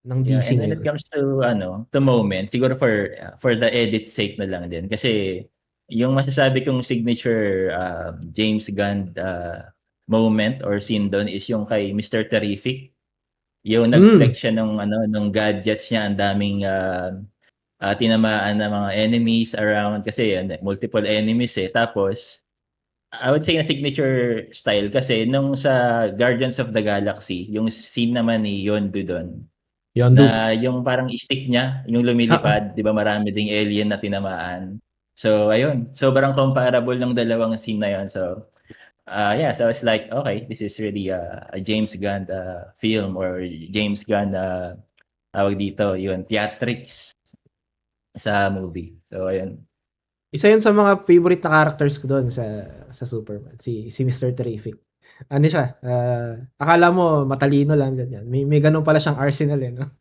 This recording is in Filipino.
ng Yeah, DC and when it ngayon. comes to to moment, siguro for the edit sake na lang din kasi yung masasabi kong signature James Gunn moment or scene doon is yung kay Mr. Terrific. Yung Hmm, nag-flex siya nung gadgets niya, ang daming tinamaan na mga enemies around kasi multiple enemies eh. Tapos I would say na signature style kasi nung sa Guardians of the Galaxy, yung scene naman ni Yondu doon Yondu. na yung parang stick niya, yung Oo. lumilipad, 'di ba marami ding alien na tinamaan. So ayun, sobrang comparable ng dalawang scene na yun. So yeah, so it's like okay, this is really a James Gunn film or James Gunn tawag dito, yun, theatrics sa movie. So ayun. Isa 'yun sa mga favorite na characters ko do'n sa Superman, si Mr. Terrific. Ano siya, akala mo matalino lang ganyan, may gano'n pala siyang arsenal, eh, 'no?